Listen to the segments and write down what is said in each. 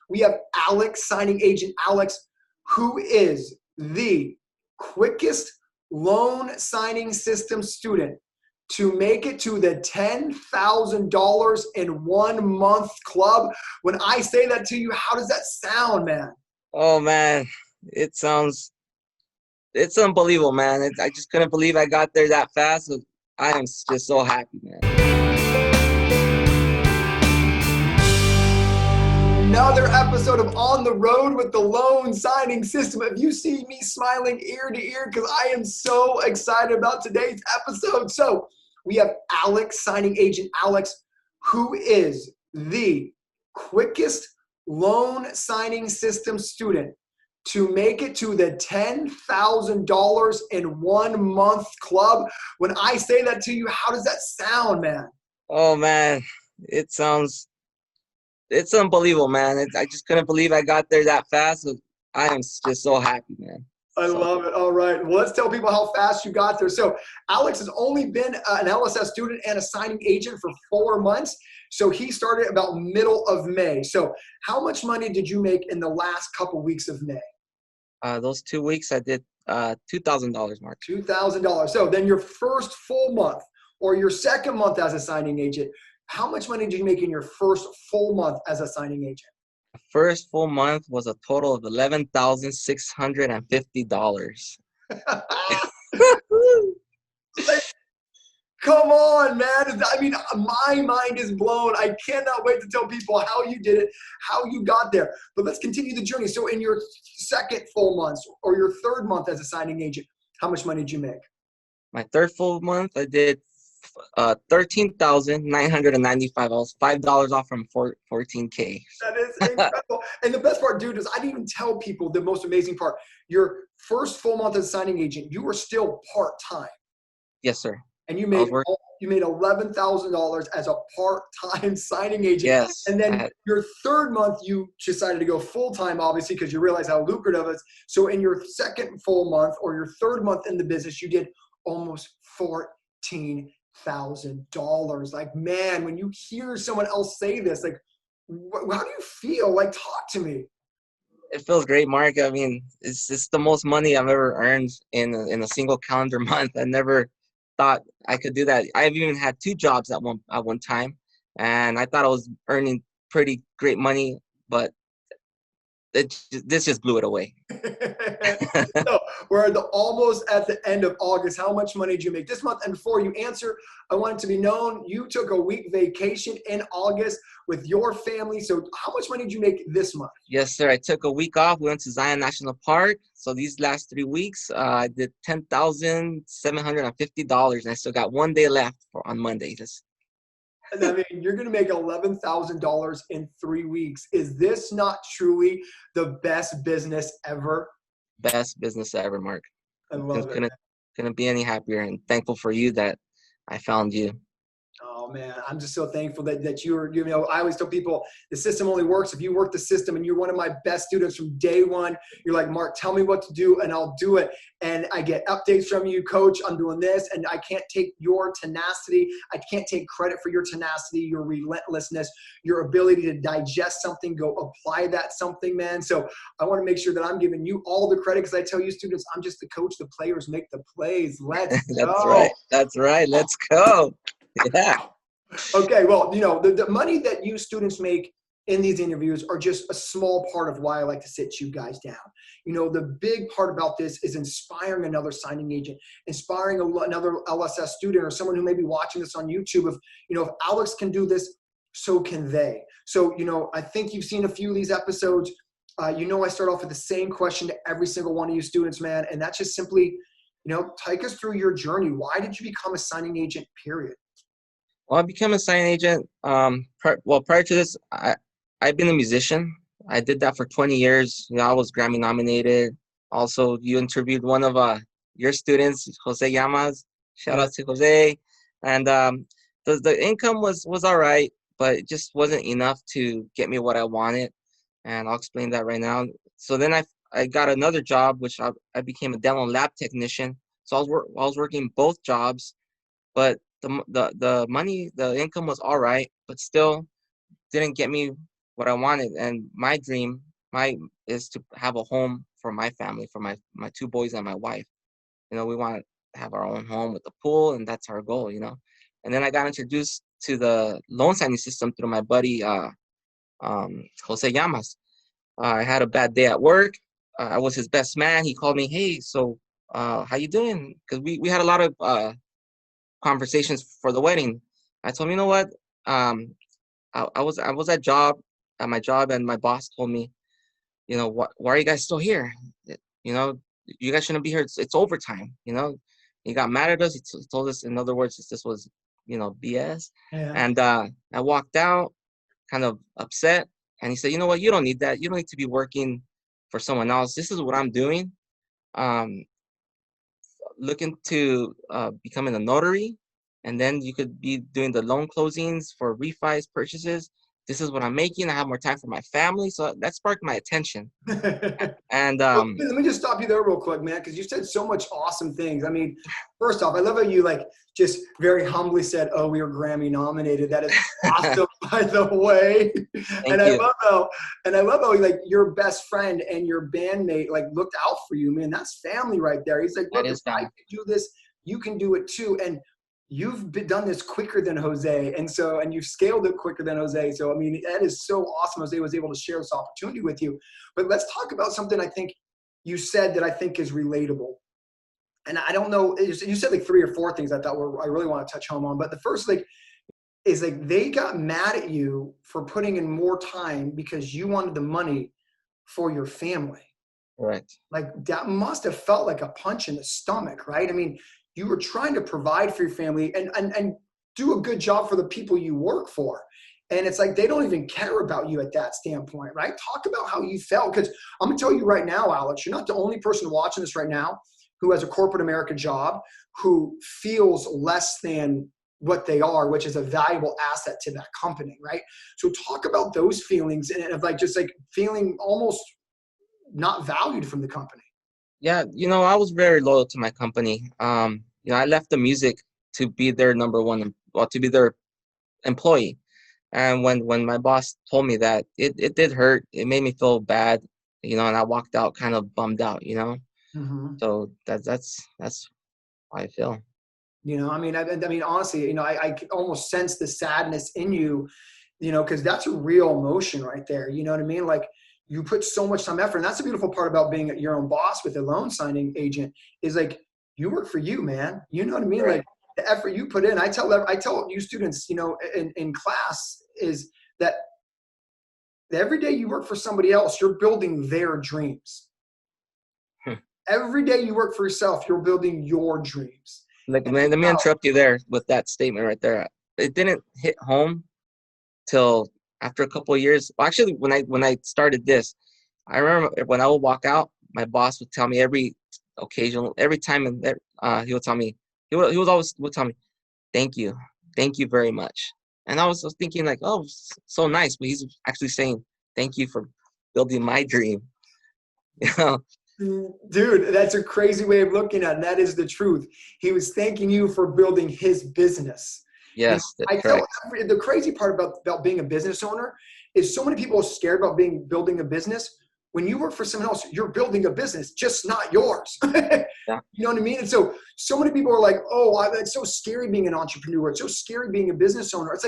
we have Alex, signing agent Alex, who is the quickest loan signing system student to make it to the $10,000 in 1 month club. When I say that to you, how does that sound, man? Oh man, it sounds, it's unbelievable, man. I just couldn't believe I got there that fast. I am just so happy, man. Another episode of On the Road with the Loan Signing System. If you see me smiling ear to ear, because I am so excited about today's episode. So we have Alex, signing agent Alex, who is the quickest loan signing system student to make it to the $10,000 in 1 month club. When I say that to you, how does that sound, man? Oh man, it sounds, it's unbelievable, man. I just couldn't believe I got there that fast. I am just so happy, man. I love it. All right. Well, let's tell people how fast you got there. So Alex has only been an LSS student and a signing agent for 4 months. So he started about middle of May. So how much money did you make in the last couple weeks of May? Those 2 weeks I did $2,000, Mark. $2,000. So then your first full month or your second month as a signing agent, how much money did you make in your first full month as a signing agent? The first full month was a total of $11,650. Come on, man. I mean, my mind is blown. I cannot wait to tell people how you did it, how you got there. But let's continue the journey. So in your second full month or your third month as a signing agent, how much money did you make? My third full month, I did $13,995. I was $5 off from $14K. That is incredible. And the best part, dude, is I didn't even tell people the most amazing part. Your first full month as a signing agent, you were still part-time. Yes, sir. And you made $11,000 as a part-time signing agent. Yes. And then your third month, you decided to go full-time, obviously, because you realized how lucrative it is. So in your second full month or your third month in the business, you did almost $14,000. Like, man, when you hear someone else say this, like, how do you feel? Like, talk to me. It feels great, Mark. I mean, it's the most money I've ever earned in a single calendar month. I never thought I could do that. I've even had 2 jobs at one time, and I thought I was earning pretty great money, but this just blew it away. So we're almost at the end of August. How much money did you make this month? And before you answer, I want it to be known you took a week vacation in August with your family. So how much money did you make this month? Yes, sir. I took a week off. We went to Zion National Park. So these last 3 weeks, I did $10,750, and I still got 1 day left on Monday. And I mean, you're going to make $11,000 in 3 weeks. Is this not truly the best business ever? Best business ever, Mark. I love it. Couldn't be any happier, and thankful for you that I found you. Oh man, I'm just so thankful that you know, I always tell people the system only works if you work the system, and you're one of my best students from day one. You're like, Mark, tell me what to do and I'll do it. And I get updates from you, coach, I'm doing this. And I can't take your tenacity. I can't take credit for your tenacity, your relentlessness, your ability to digest something, go apply that something, man. So I want to make sure that I'm giving you all the credit, because I tell you students, I'm just the coach, the players make the plays. Let's go. That's right. Let's go. Yeah. Okay, well, you know, the money that you students make in these interviews are just a small part of why I like to sit you guys down. You know, the big part about this is inspiring another signing agent, inspiring another LSS student or someone who may be watching this on YouTube. If, you know, if Alex can do this, so can they. So, you know, I think you've seen a few of these episodes. You know, I start off with the same question to every single one of you students, man. And that's just simply, you know, take us through your journey. Why did you become a signing agent, period? Well, I became a signing agent. Prior to this, I've been a musician. I did that for 20 years. You know, I was Grammy nominated. Also, you interviewed one of your students, Jose Llamas. Shout out to Jose. And the income was all right, but it just wasn't enough to get me what I wanted. And I'll explain that right now. So then I got another job, which I became a demo lab technician. So I was working both jobs, but the money, the income was all right, but still didn't get me what I wanted. And my dream, is to have a home for my family, for my two boys and my wife. We want to have our own home with a pool, and that's our goal. And then I got introduced to the loan signing system through my buddy, Jose Llamas. I had a bad day at work. I was his best man. He called me, hey, so how you doing? Because we had a lot of conversations for the wedding. I told him, you know what? I was at my job, and my boss told me, why are you guys still here? You know, you guys shouldn't be here. It's overtime. He got mad at us. He told us, in other words, this was, BS. Yeah. And I walked out kind of upset. And he said, you know what? You don't need that. You don't need to be working for someone else. This is what I'm doing. Um, Looking to becoming a notary, and then you could be doing the loan closings for refis, purchases. This is what I'm making. I have more time for my family. So that sparked my attention. And Well, let me just stop you there real quick, man, because you said so much awesome things. I mean, first off, I love how you just very humbly said, "Oh, we were Grammy nominated." That is awesome, by the way. Thank you. I love how your best friend and your bandmate looked out for you, man. That's family right there. He's like, That "Look, if is I family. can do this, you can do it too." And done this quicker than Jose, and you've scaled it quicker than Jose. So I mean, that is so awesome. Jose was able to share this opportunity with you. But let's talk about something I think you said that I think is relatable. And I don't know, you said 3 or 4 things I thought I really want to touch home on. But the first is they got mad at you for putting in more time because you wanted the money for your family. Correct. That must have felt like a punch in the stomach, right? I mean, you were trying to provide for your family and do a good job for the people you work for. And it's they don't even care about you at that standpoint, right? Talk about how you felt. Because I'm going to tell you right now, Alex, you're not the only person watching this right now who has a corporate America job who feels less than what they are, which is a valuable asset to that company, right? So talk about those feelings and of just feeling almost not valued from the company. Yeah, I was very loyal to my company. I left the music to be their number one, well, to be their employee. And when my boss told me that, it did hurt. It made me feel bad, and I walked out kind of bummed out. Mm-hmm. So that's how I feel. I mean, honestly, I could almost sense the sadness in you, because that's a real emotion right there. You know what I mean? You put so much time, effort, and that's the beautiful part about being your own boss with a loan signing agent is you work for you, man. You know what I mean? Right. The effort you put in. I tell you students, in class is that every day you work for somebody else, you're building their dreams. Every day you work for yourself, you're building your dreams. Man, let me interrupt you there with that statement right there. It didn't hit home till after a couple of years. Well, actually, when I started this, I remember when I would walk out, my boss would tell me every time, and he would tell me, he would always tell me, thank you very much. And I was thinking oh, so nice, but he's actually saying thank you for building my dream. you know Dude, that's a crazy way of looking at it. And that is the truth. He was thanking you for building his business. Yes, I tell correct. the crazy part about being a business owner is so many people are scared about building a business. When you work for someone else, you're building a business, just not yours. Yeah. You know what I mean? And so many people are like, oh, it's so scary being an entrepreneur. It's so scary being a business owner. It's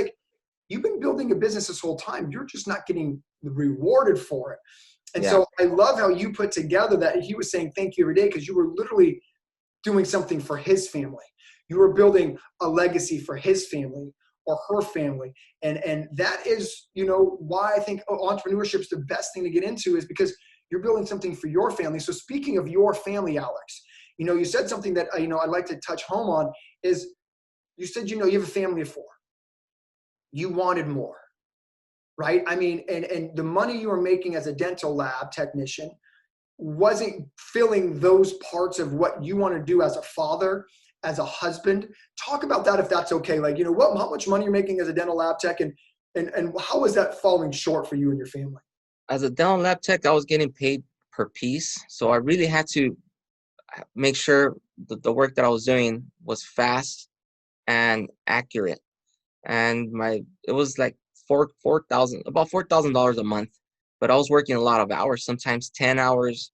you've been building a business this whole time. You're just not getting rewarded for it. And Yeah. so I love how you put together that he was saying thank you every day because you were literally doing something for his family. You were building a legacy for his family or her family. And that is, why I think entrepreneurship is the best thing to get into is because you're building something for your family. So speaking of your family, Alex, you said something that, I'd like to touch home on is you said, you have a family of 4. You wanted more. Right? I mean, and the money you were making as a dental lab technician wasn't filling those parts of what you want to do as a father, as a husband. Talk about that if that's okay. How much money you're making as a dental lab tech and how is that falling short for you and your family? As a dental lab tech, I was getting paid per piece. So I really had to make sure the work that I was doing was fast and accurate. And it was about $4,000 a month. But I was working a lot of hours, sometimes 10 hours,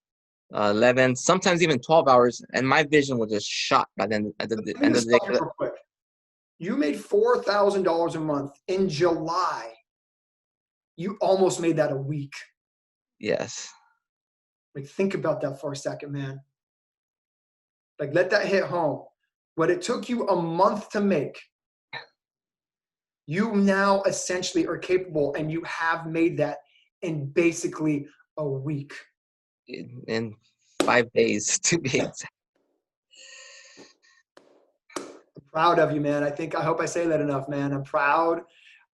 11, sometimes even 12 hours, and my vision was just shot by the Let me end of just the day. stop you real quick. You made $4,000 a month in July. You almost made that a week. Yes. Like, think about that for a second, man. Like, let that hit home. What it took you a month to make, you now essentially are capable, and you have made that in basically a week. In 5 days to be exact. I'm proud of you, man. I hope I say that enough, man. I'm proud.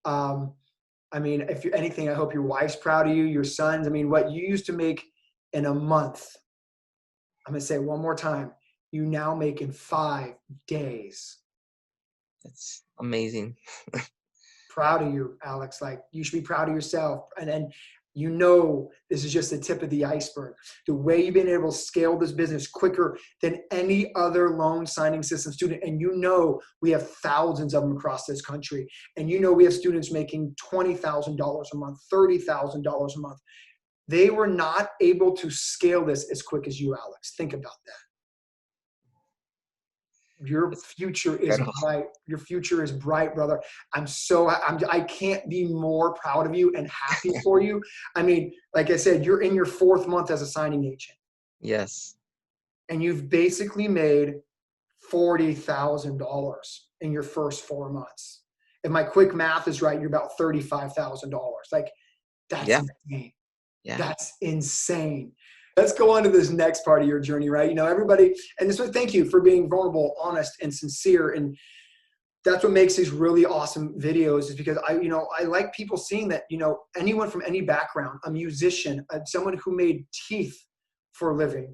I mean, if you're anything, I hope your wife's proud of you, your sons. I mean, what you used to make in a month, I'm going to say it one more time, you now make in 5 days. That's amazing. Proud of you, Alex. Like, you should be proud of yourself. And then, you know, this is just the tip of the iceberg. The way you've been able to scale this business quicker than any other loan signing system student. And you know, we have thousands of them across this country. And you know, we have students making $20,000 a month, $30,000 a month. They were not able to scale this as quick as you, Alex. Think about that. Your future is bright. Your future is bright, brother. I can't be more proud of you and happy for you. I mean, like I said, you're in your 4th month as a signing agent. Yes. And you've basically made $40,000 in your first 4 months. If my quick math is right, you're about $35,000. Like, that's insane. Yeah. That's insane. Let's go on to this next part of your journey, right? You know, everybody, and this one, thank you for being vulnerable, honest, and sincere. And that's what makes these really awesome videos, is because I like people seeing that, you know, anyone from any background, a musician, someone who made teeth for a living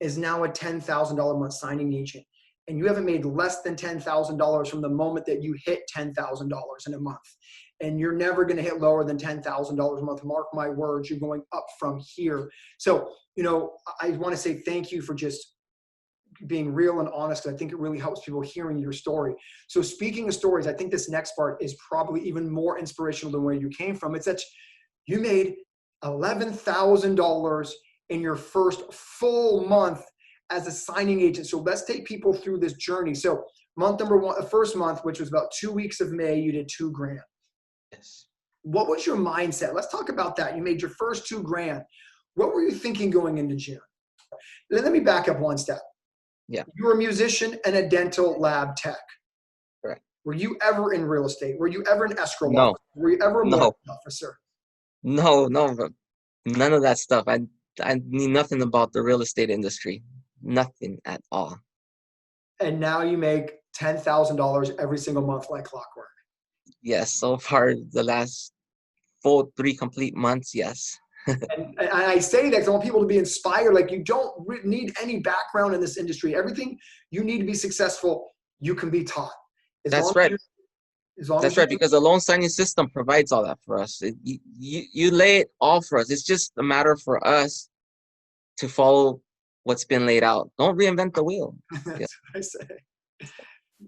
is now a $10,000 a month signing agent. And you haven't made less than $10,000 from the moment that you hit $10,000 in a month. And you're never going to hit lower than $10,000 a month. Mark my words, you're going up from here. So, you know, I want to say thank you for just being real and honest. I think it really helps people hearing your story. So speaking of stories, I think this next part is probably even more inspirational than where you came from. It's that you made $11,000 in your first full month as a signing agent. So let's take people through this journey. So month number 1, the first month, which was about 2 weeks of May, you did $2,000. Yes. What was your mindset? Let's talk about that. You made your first $2,000. What were you thinking going into June? Let me back up one step. Yeah. You were a musician and a dental lab tech. Correct. Were you ever in real estate? Were you ever an escrow No. officer? Were you ever a mortgage officer? No, none of that stuff. I knew nothing about the real estate industry. Nothing at all. And now you make $10,000 every single month like clockwork. Yes, so far the last 3 complete months, yes. And I say that because I want people to be inspired. Like, you don't need any background in this industry. Everything you need to be successful, you can be taught. That's right. That's right, because the loan signing system provides all that for us. You lay it all for us. It's just a matter for us to follow what's been laid out. Don't reinvent the wheel. That's what I say.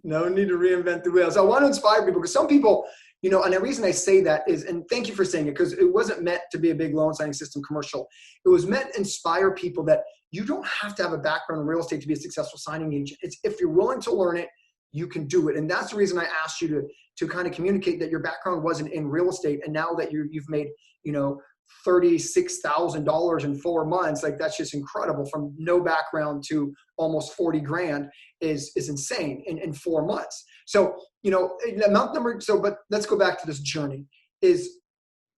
No need to reinvent the wheel. So I want to inspire people, because some people, you know, and the reason I say that is, and thank you for saying it, because it wasn't meant to be a big loan signing system commercial. It was meant to inspire people that you don't have to have a background in real estate to be a successful signing agent. It's if you're willing to learn it, you can do it. And that's the reason I asked you to kind of communicate that your background wasn't in real estate. And now that you've made, you know, $36,000 in 4 months, like, that's just incredible. From no background to almost $40,000 is insane in 4 months. So, you know, month number. So, but let's go back to this journey. Is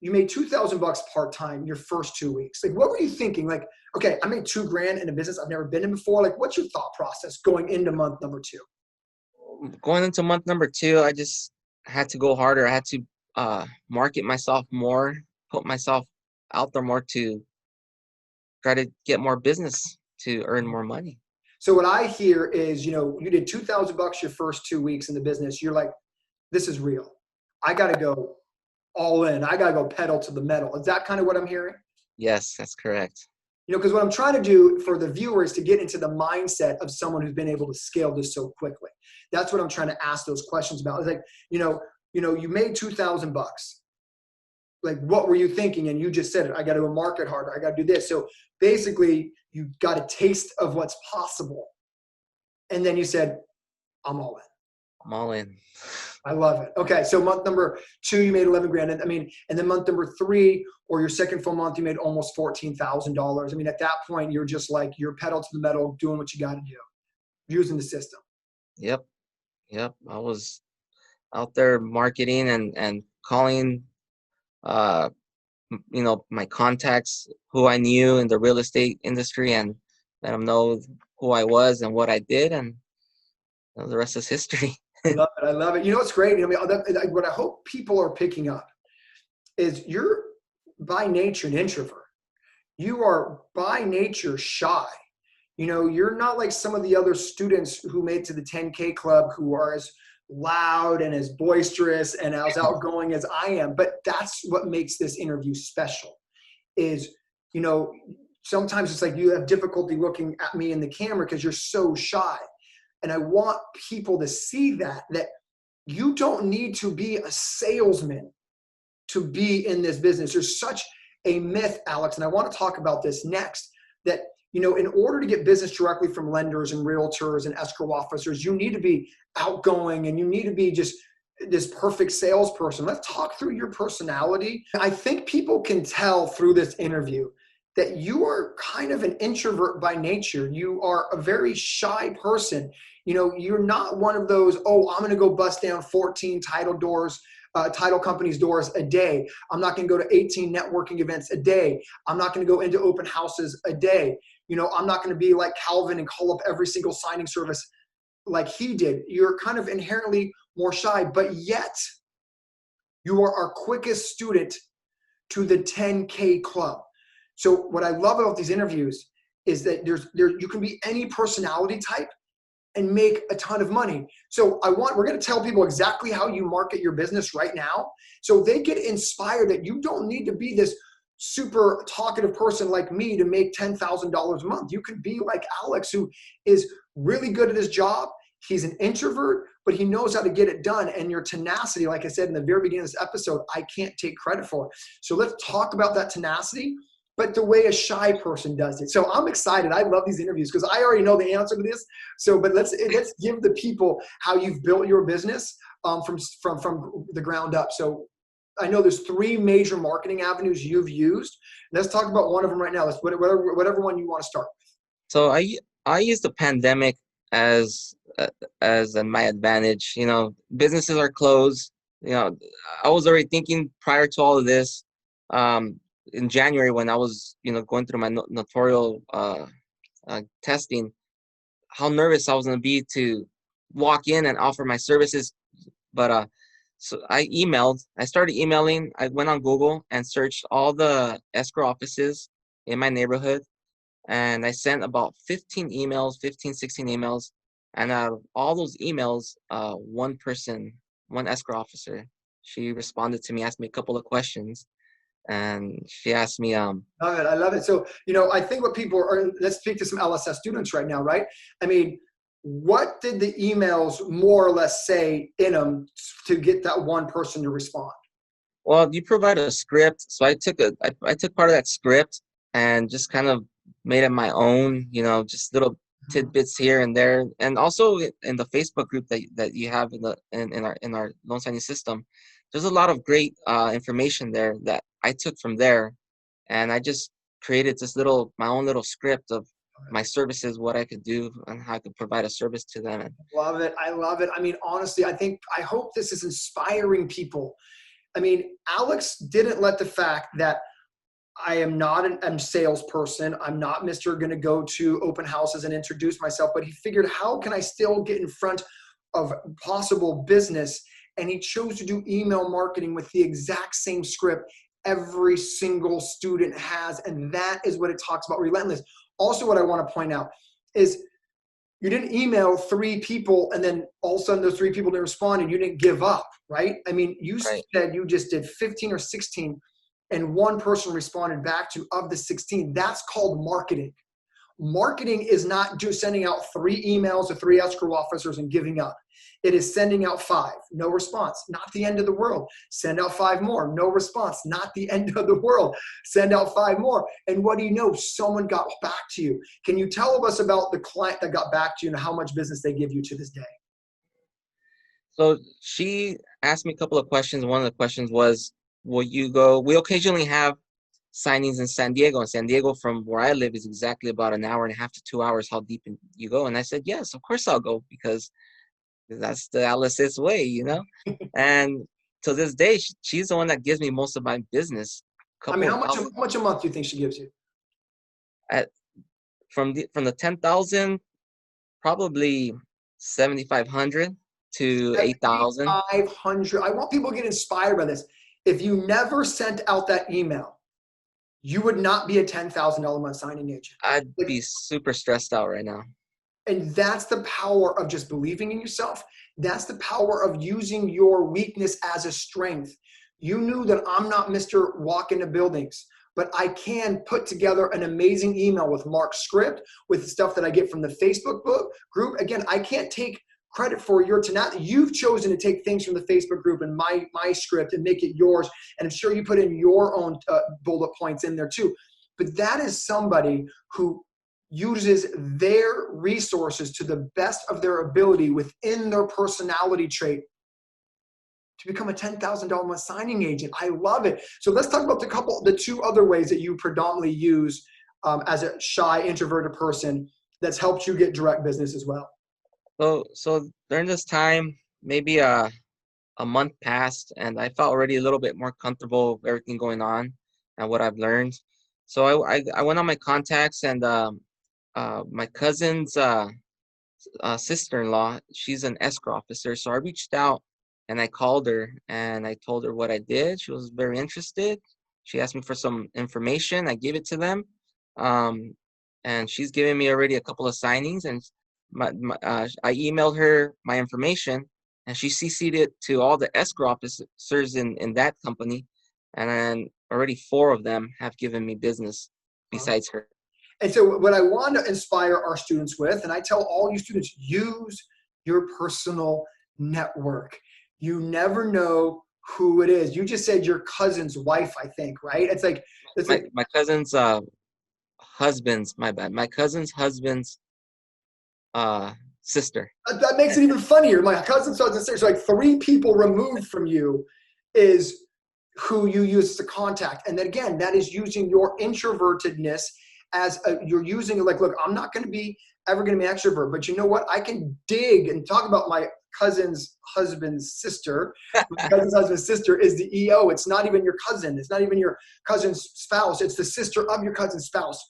you made $2,000 part-time your first 2 weeks. Like, what were you thinking? Like, okay, I made $2,000 in a business I've never been in before. Like, what's your thought process going into month number 2? Going into month number 2, I just had to go harder. I had to market myself more, put myself out there more to try to get more business to earn more money. So what I hear is, you know, you did $2,000 your first 2 weeks in the business. You're like, this is real. I got to go all in. I got to go pedal to the metal. Is that kind of what I'm hearing? Yes, that's correct. You know, because what I'm trying to do for the viewers to get into the mindset of someone who's been able to scale this so quickly. That's what I'm trying to ask those questions about. It's like, you made $2,000. like, what were you thinking? And you just said it. I got to go market harder. I got to do this. So basically, you got a taste of what's possible. And then you said, I'm all in. I'm all in. I love it. Okay. So month number 2, you made 11 grand. I mean, and then month number 3 or your second full month, you made almost $14,000. I mean, at that point, you're just like, you're pedal to the metal, doing what you got to do, using the system. Yep. Yep. I was out there marketing and calling, my contacts who I knew in the real estate industry and let them know who I was and what I did. And the rest is history. I love it. I love it. You know what's great? I mean, what I hope people are picking up is you're by nature an introvert. You are by nature shy. You know, you're not like some of the other students who made it to the 10K club who are as loud and as boisterous and as outgoing as I am. But that's what makes this interview special is, you know, sometimes it's like you have difficulty looking at me in the camera because you're so shy. And I want people to see that you don't need to be a salesman to be in this business. There's such a myth, Alex, and I want to talk about this next, that, you know, in order to get business directly from lenders and realtors and escrow officers, you need to be outgoing and you need to be just this perfect salesperson. Let's talk through your personality. I think people can tell through this interview that you are kind of an introvert by nature. You are a very shy person. You know, you're not one of those, oh, I'm going to go bust down 14 title companies' doors a day. I'm not going to go to 18 networking events a day. I'm not going to go into open houses a day. You know, I'm not going to be like Calvin and call up every single signing service like he did. You're kind of inherently more shy, but yet you are our quickest student to the 10K club. So what I love about these interviews is that you can be any personality type and make a ton of money. So we're going to tell people exactly how you market your business right now. So they get inspired that you don't need to be this super talkative person like me to make $10,000 a month. You can be like Alex, who is really good at his job. He's an introvert, but he knows how to get it done. And your tenacity, like I said in the very beginning of this episode, I can't take credit for it. So let's talk about that tenacity, but the way a shy person does it. So I'm excited. I love these interviews because I already know the answer to this. But let's give the people how you've built your business from the ground up. So I know there's 3 major marketing avenues you've used. Let's talk about one of them right now. Let's whatever one you want to start with. So I use the pandemic as my advantage. You know, businesses are closed. You know, I was already thinking prior to all of this. In January, when I was, going through my notarial testing, how nervous I was going to be to walk in and offer my services. But so I started emailing. I went on Google and searched all the escrow offices in my neighborhood. And I sent about 16 emails. And out of all those emails, one escrow officer, she responded to me, asked me a couple of questions. And she asked me, Love it. I love it. So, I think what people let's speak to some LSS students right now, right? I mean, what did the emails more or less say in them to get that one person to respond? Well, you provide a script. So I took part of that script and just kind of made it my own, just little tidbits here and there. And also in the Facebook group that you have in our loan signing system, there's a lot of great information there that I took from there, and I just created my own little script of my services, what I could do, and how I could provide a service to them. Love it. I love it. I mean, honestly, I hope this is inspiring people. I mean, Alex didn't let the fact that I am not a salesperson. I'm not Mr. going to go to open houses and introduce myself, but he figured, how can I still get in front of possible business? And he chose to do email marketing with the exact same script every single student has. And that is what it talks about, relentless. Also, what I want to point out is you didn't email 3 people and then all of a sudden those 3 people didn't respond and you didn't give up, right? I mean, you said you just did 15 or 16 and one person responded back to of the 16. That's called marketing. Marketing is not just sending out 3 emails to 3 escrow officers and giving up. It is sending out 5, no response, not the end of the world. Send out 5 more, no response, not the end of the world. Send out 5 more. And what do you know? Someone got back to you. Can you tell us about the client that got back to you and how much business they give you to this day? So she asked me a couple of questions. One of the questions was, will you go? We occasionally have signings in San Diego. And San Diego, from where I live, is exactly about an hour and a half to 2 hours how deep you go. And I said, yes, of course I'll go, because that's the LSS way, you know? And to this day, she's the one that gives me most of my business. I mean, how Couple, much a month do you think she gives you? at, from the 10,000, probably 7,500 to 8,000. 7,500. I want people to get inspired by this. If you never sent out that email, you would not be a $10,000 a month signing agent. I'd be super stressed out right now. And that's the power of just believing in yourself. That's the power of using your weakness as a strength. You knew that I'm not Mr. Walk into buildings, but I can put together an amazing email with Mark's script, with stuff that I get from the Facebook group. Again, I can't take credit for your tenacity. You've chosen to take things from the Facebook group and my script and make it yours. And I'm sure you put in your own bullet points in there too. But that is somebody who uses their resources to the best of their ability within their personality trait to become a $10,000 a month signing agent. I love it. So let's talk about the 2 other ways that you predominantly use as a shy, introverted person that's helped you get direct business as well. So during this time, maybe a month passed, and I felt already a little bit more comfortable with everything going on and what I've learned. So I went on my contacts, and my cousin's sister-in-law, she's an escrow officer. So I reached out and I called her and I told her what I did. She was very interested. She asked me for some information. I gave it to them. And she's given me already a couple of signings, and I emailed her my information, and she CC'd it to all the escrow officers in that company. And then already 4 of them have given me business besides her. And so what I want to inspire our students with, and I tell all you students, use your personal network. You never know who it is. You just said your cousin's wife, I think, right? It's like my cousin's husband's, my bad. My cousin's husband's sister. That makes it even funnier. My cousin's sister. So like 3 people removed from you is who you use as a contact. And then again, that is using your introvertedness as you're using it like, look, I'm not going to be ever going to be an extrovert, but you know what? I can dig and talk about my cousin's husband's sister. My cousin's husband's sister is the EO. It's not even your cousin. It's not even your cousin's spouse. It's the sister of your cousin's spouse.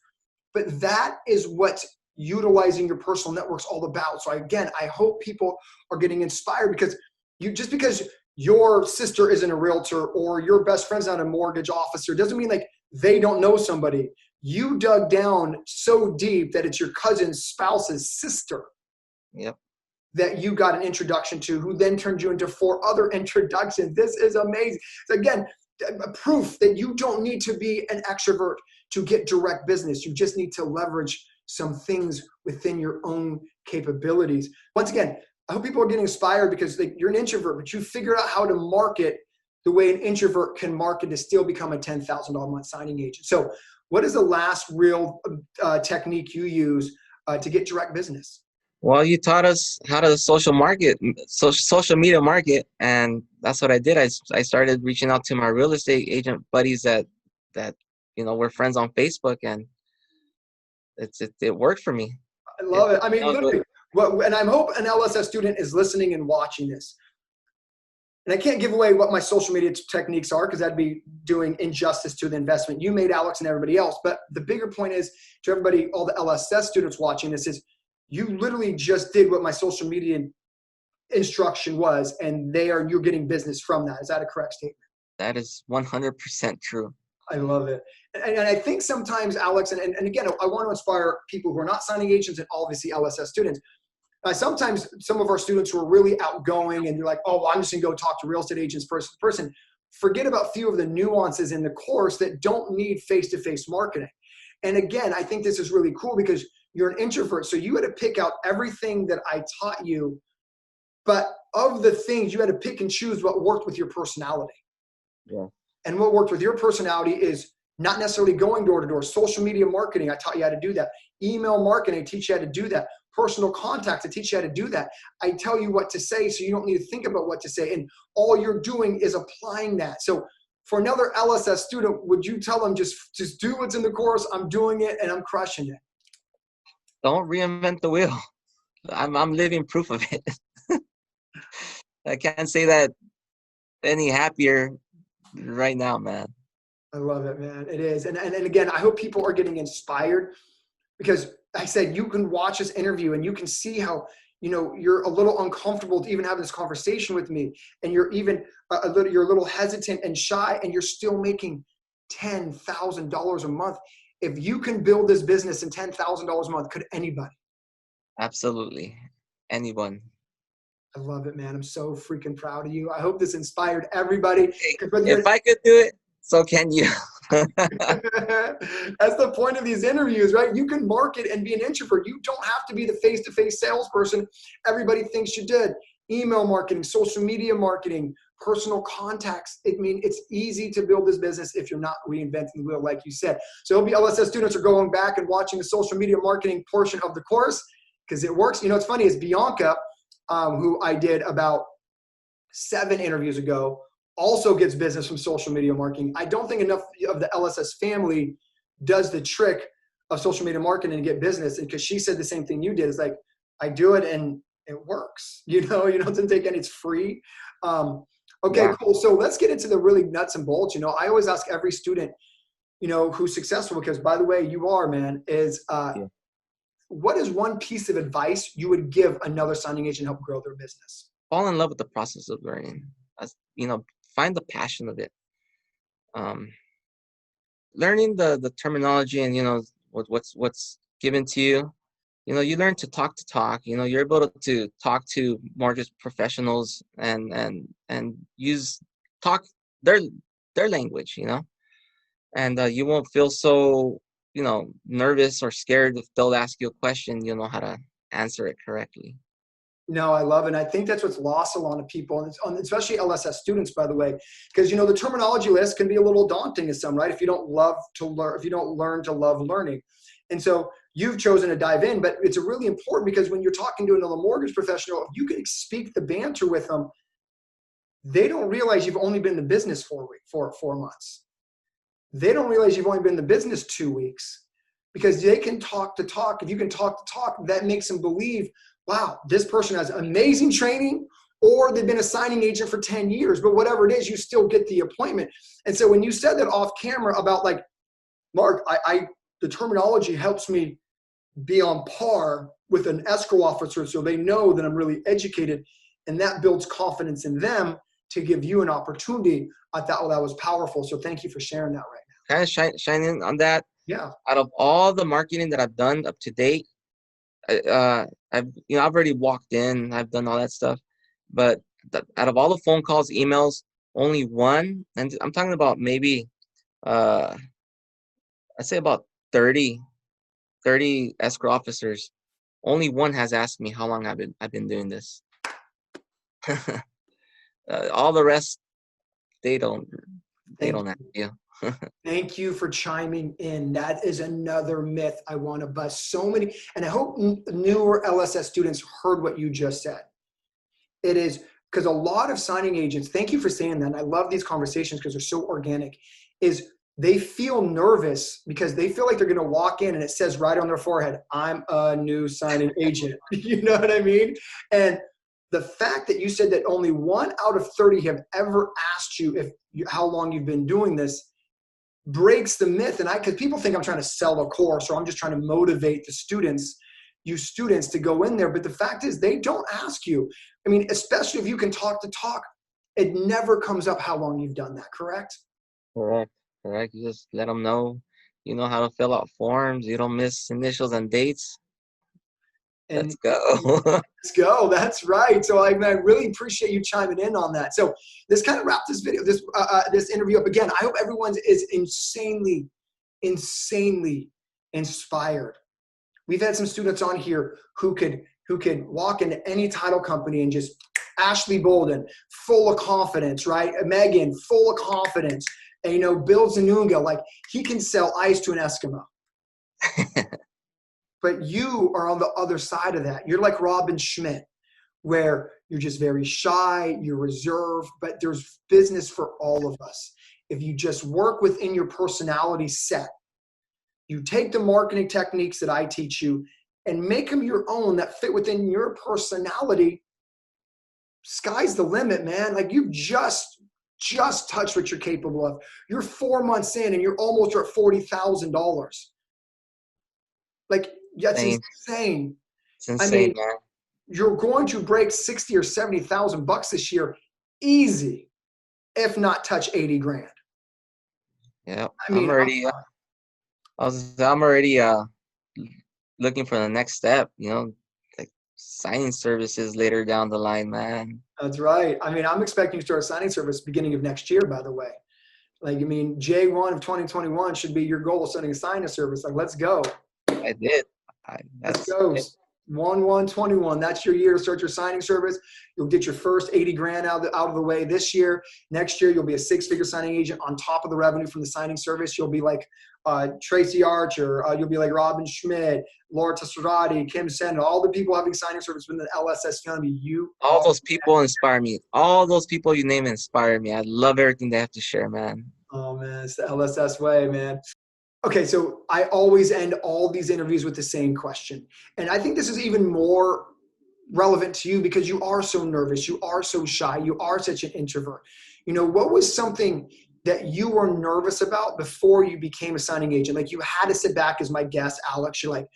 But that is what utilizing your personal network's all about. So again, I hope people are getting inspired, because just because your sister isn't a realtor or your best friend's not a mortgage officer doesn't mean like they don't know somebody. You dug down so deep that it's your cousin's spouse's sister. Yep. That you got an introduction to, who then turned you into 4 other introductions. This is amazing. So again, proof that you don't need to be an extrovert to get direct business. You just need to leverage some things within your own capabilities. Once again, I hope people are getting inspired, because you're an introvert, but you figured out how to market the way an introvert can market to still become a $10,000 a month signing agent. So what is the last real technique you use to get direct business? Well, you taught us how to social media market, and that's what I did. I started reaching out to my real estate agent buddies that we're friends on Facebook, and it worked for me. I love it. I mean, literally, and I hope an LSS student is listening and watching this. And I can't give away what my social media techniques are, because that'd be doing injustice to the investment you made, Alex, and everybody else. But the bigger point is, to everybody, all the LSS students watching this, is you literally just did what my social media instruction was, and you're getting business from that. Is that a correct statement? That is 100% true. I love it. And I think sometimes, Alex, and again, I want to inspire people who are not signing agents and obviously LSS students. Sometimes some of our students who are really outgoing and you're like, oh, well, I'm just going to go talk to real estate agents person to person. Forget about a few of the nuances in the course that don't need face-to-face marketing. And again, I think this is really cool because you're an introvert. So you had to pick out everything that I taught you But of the things, you had to pick and choose what worked with your personality. Yeah. And what worked with your personality is not necessarily going door to door. Social media marketing, I taught you how to do that. Email marketing, I teach you how to do that. Personal contacts, I teach you how to do that. I tell you what to say so you don't need to think about what to say. And all you're doing is applying that. So for another LSS student, would you tell them just do what's in the course? I'm doing it and I'm crushing it. Don't reinvent the wheel. I'm living proof of it. I can't say that any happier right now, man. I love it, man. It is. And again, I hope people are getting inspired, because I said, you can watch this interview and you can see how, you're a little uncomfortable to even have this conversation with me. And you're even you're a little hesitant and shy, and you're still making $10,000 a month. If you can build this business in $10,000 a month, could anybody? Absolutely. Anyone. I love it, man. I'm so freaking proud of you. I hope this inspired everybody. If I could do it, so can you. That's the point of these interviews, right? You can market and be an introvert. You don't have to be the face-to-face salesperson everybody thinks you did. Email marketing, social media marketing, personal contacts. It's easy to build this business if you're not reinventing the wheel, like you said. So I hope your LSS students are going back and watching the social media marketing portion of the course, because it works. It's funny, is Bianca, who I did about 7 interviews ago, also gets business from social media marketing. I don't think enough of the LSS family does the trick of social media marketing to get business. And because she said the same thing you did, it's like, I do it and it works. It doesn't take any, it's free. Okay, Yeah. cool. So let's get into the really nuts and bolts. I always ask every student, who's successful, because by the way, you are, man, is what is one piece of advice you would give another signing agent to help grow their business? Fall in love with the process of learning. Find the passion of it. Learning the terminology and what's given to you. You learn to talk. You're able to talk to mortgage professionals and use talk their language. And you won't feel so nervous or scared if they'll ask you a question. You'll know how to answer it correctly. No, I love it. And I think that's what's lost a lot of people, and especially LSS students, by the way, because, the terminology list can be a little daunting to some, right? If you don't learn to love learning. And so you've chosen to dive in, but it's really important, because when you're talking to another mortgage professional, if you can speak the banter with them, they don't realize you've only been in the business for 4 months. They don't realize you've only been in the business 2 weeks, because they can talk to talk. If you can talk to talk, that makes them believe, wow, this person has amazing training, or they've been a signing agent for 10 years, but whatever it is, you still get the appointment. And so when you said that off camera about, like, Mark, the terminology helps me be on par with an escrow officer, so they know that I'm really educated, and that builds confidence in them to give you an opportunity. I thought, that was powerful. So thank you for sharing that right now. Kind of shine in on that. Yeah. Out of all the marketing that I've done up to date, I've already walked in, I've done all that stuff, but out of all the phone calls, emails, only one, and I'm talking about maybe I'd say about 30 escrow officers, only one has asked me how long I've been doing this. All the rest, they don't ask you. Thank you for chiming in. That is another myth I want to bust. So many, and I hope newer LSS students heard what you just said. It is because a lot of signing agents, thank you for saying that, and I love these conversations because they're so organic, is they feel nervous because they feel like they're going to walk in and it says right on their forehead, I'm a new signing agent. You know what I mean? And the fact that you said that only 1 out of 30 have ever asked you how long you've been doing this breaks the myth. And because people think I'm trying to sell a course, or I'm just trying to motivate you students to go in there. But the fact is, they don't ask you. I mean, especially if you can talk to talk, it never comes up how long you've done that, correct? Correct. You just let them know. You know how to fill out forms. You don't miss initials and dates. And let's go. Let's go. That's right. So I really appreciate you chiming in on that. So this kind of wraps this video, this interview up. Again, I hope everyone is insanely inspired. We've had some students on here who could walk into any title company and just Ashley Bolden, full of confidence, right? Megan, full of confidence. And, Bill Zanunga, like he can sell ice to an Eskimo. But you are on the other side of that. You're like Robin Schmidt, where you're just very shy, you're reserved, but there's business for all of us. If you just work within your personality set, you take the marketing techniques that I teach you and make them your own that fit within your personality, sky's the limit, man. Like you just touched what you're capable of. You're 4 months in and you're almost at $40,000. Like that's insane. It's I insane, mean, man. you're going to break 60 or 70,000 bucks this year, easy, if not touch 80 grand. Yeah, I mean, I'm already looking for the next step, like signing services later down the line, man. that's right. I mean, I'm expecting you to start a signing service beginning of next year, by the way. Like, I mean, J1 of 2021 should be your goal of starting a signing service. Like, let's go. I did. Let's go. 1/1/21. That's your year to start your signing service. You'll get your first 80 grand out of the way this year. Next year, you'll be a six-figure signing agent on top of the revenue from the signing service. You'll be like Tracy Archer. You'll be like Robin Schmidt, Laura Tesserati, Kim Sen, all the people having signing service within the LSS family. All those people inspire me. All those people you name inspire me. I love everything they have to share, man. Oh, man. It's the LSS way, man. Okay, so I always end all these interviews with the same question. And I think this is even more relevant to you because you are so nervous, you are so shy, you are such an introvert. What was something that you were nervous about before you became a signing agent? Like you had to sit back as my guest, Alex, you're like,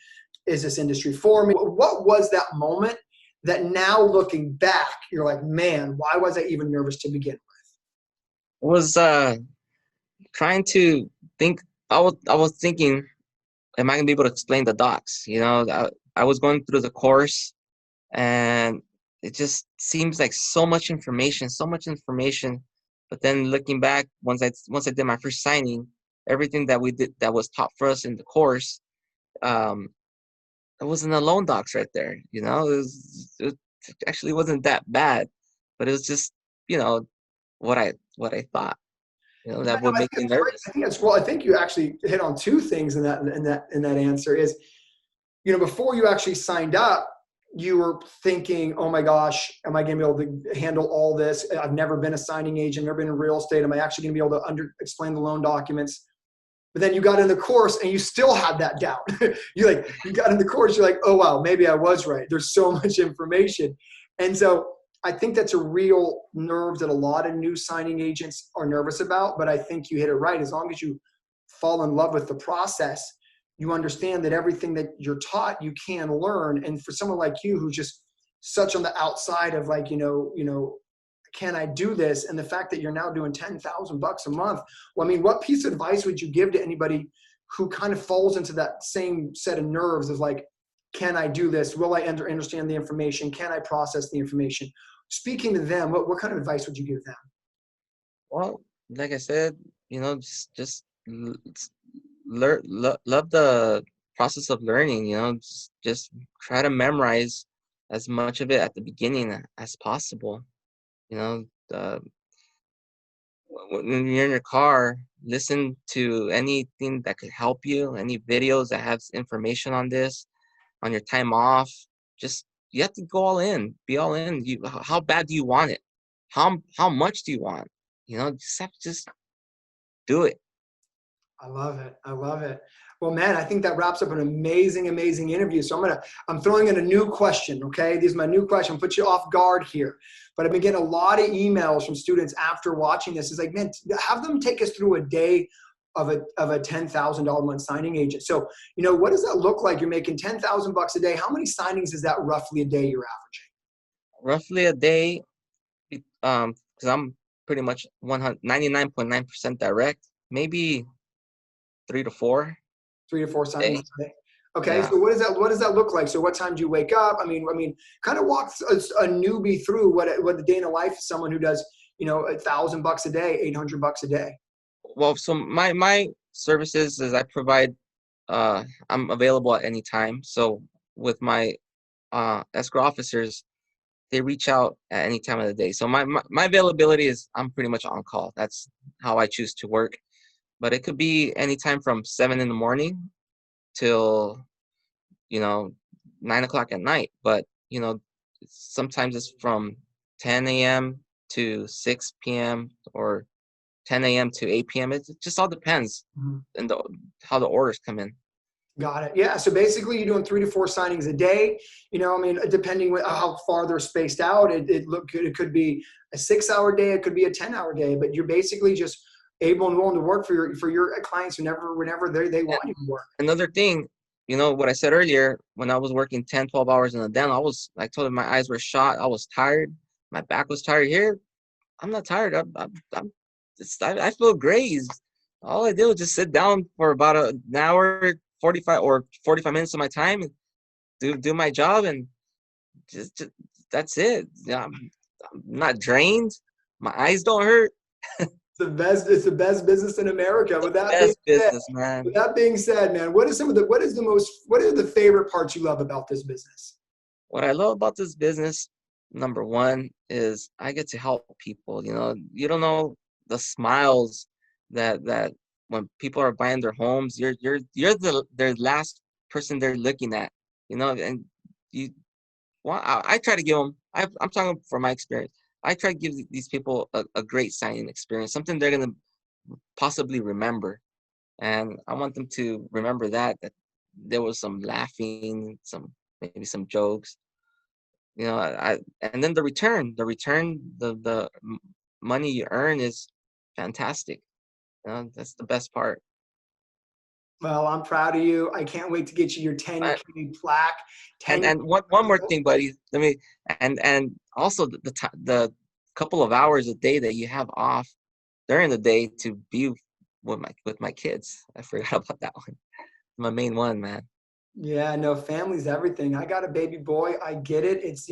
is this industry for me? What was that moment that now looking back, you're like, man, why was I even nervous to begin with? I was trying to think. I was thinking, am I gonna be able to explain the docs? I was going through the course, and it just seems like so much information. But then looking back, once I did my first signing, everything that we did that was taught for us in the course, it was in the loan docs right there. It actually wasn't that bad, but it was just what I thought. That would I make think me it's great. nervous. I think that's well. I think you actually hit on two things in that answer. Is before you actually signed up, you were thinking, oh my gosh, am I going to be able to handle all this? I've never been a signing agent, never been in real estate. Am I actually going to be able to explain the loan documents? But then you got in the course and you still had that doubt. You got in the course, you're like, oh wow, maybe I was right. There's so much information. And so I think that's a real nerve that a lot of new signing agents are nervous about. But I think you hit it right. As long as you fall in love with the process, you understand that everything that you're taught, you can learn. And for someone like you, who's just such on the outside of can I do this? And the fact that you're now doing 10,000 bucks a month. Well, I mean, what piece of advice would you give to anybody who kind of falls into that same set of nerves of like, can I do this? Will I understand the information? Can I process the information? Speaking to them, what kind of advice would you give them? Well, like I said, just learn, love the process of learning. Just try to memorize as much of it at the beginning as possible. When you're in your car, listen to anything that could help you, any videos that have information on this, on your time off. Just, you have to go all in, be all in. How bad do you want it? How much do you want? Just do it. I love it. I love it. Well, man, I think that wraps up an amazing, amazing interview. So I'm throwing in a new question. Okay. These are my new question. Put you off guard here, but I've been getting a lot of emails from students after watching this. It's like, man, have them take us through a day of a $10,000 a month signing agent. So, what does that look like? You're making 10,000 bucks a day. How many signings is that roughly a day you're averaging? Roughly a day. Because I'm pretty much 99.9% direct, maybe 3 to 4. 3 to 4 signings a day. Okay, Yeah. so what does that look like? So what time do you wake up? I mean, kind of walk a newbie through what the day in a life is someone who does, $1,000 a day, $800 a day. Well, so my services is I provide. I'm available at any time. So with my escrow officers, they reach out at any time of the day. So my availability is I'm pretty much on call. That's how I choose to work. But it could be anytime from 7 in the morning till, 9 o'clock at night. But, sometimes it's from 10 a.m. to 6 p.m. or 10 a.m. to 8 p.m. It just all depends and how the orders come in. Got it. Yeah. So basically you're doing 3 to 4 signings a day, depending on how far they're spaced out, it could be a 6-hour day. It could be a 10-hour day, but you're basically just able and willing to work for your clients whenever they want you to work. Another thing, what I said earlier, when I was working 10, 12 hours in the den, I told him my eyes were shot. I was tired. My back was tired. Here, I'm not tired. I feel great. All I did was just sit down for about an hour, 45 minutes of my time and do my job, and just that's it. I'm not drained. My eyes don't hurt. It's the best business in America. With that being said, man, what are the favorite parts you love about this business? What I love about this business, number one, is I get to help people. You don't know the smiles that when people are buying their homes, you're their last person they're looking at. And I try to give them. I'm talking from my experience. I try to give these people a great signing experience, something they're gonna possibly remember, and I want them to remember that there was some laughing, maybe some jokes. And then the return, the money you earn is fantastic. That's the best part. Well, I'm proud of you. I can't wait to get you your 10K plaque. And one more thing, buddy. And also the couple of hours a day that you have off during the day to be with my kids. I forgot about that one. My main one, man. Yeah, no, family's everything. I got a baby boy. I get it. It's,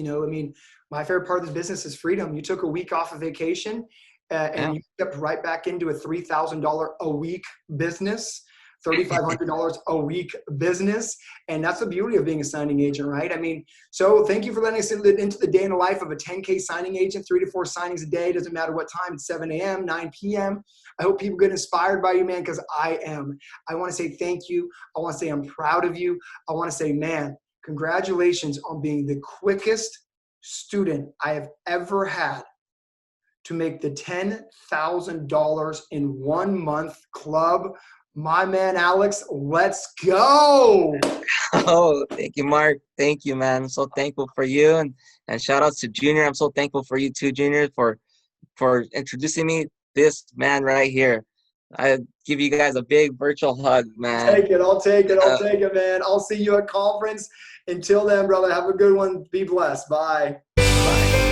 my favorite part of this business is freedom. You took a week off of vacation and you stepped right back into a $3,000 a week business. $3,500 a week business. And that's the beauty of being a signing agent, right? So thank you for letting us into the day in the life of a 10K signing agent, 3 to 4 signings a day. Doesn't matter what time, it's 7 a.m., 9 p.m. I hope people get inspired by you, man, because I am. I want to say thank you. I want to say I'm proud of you. I want to say, man, congratulations on being the quickest student I have ever had to make the $10,000 in 1 month club. My man, Alex, let's go. Oh, thank you, Mark. Thank you, man. I'm so thankful for you. And shout outs to Junior. I'm so thankful for you too, Junior, for introducing me this man right here. I give you guys a big virtual hug, man. I'll take it, man. I'll see you at conference. Until then, brother, have a good one. Be blessed. Bye. Bye.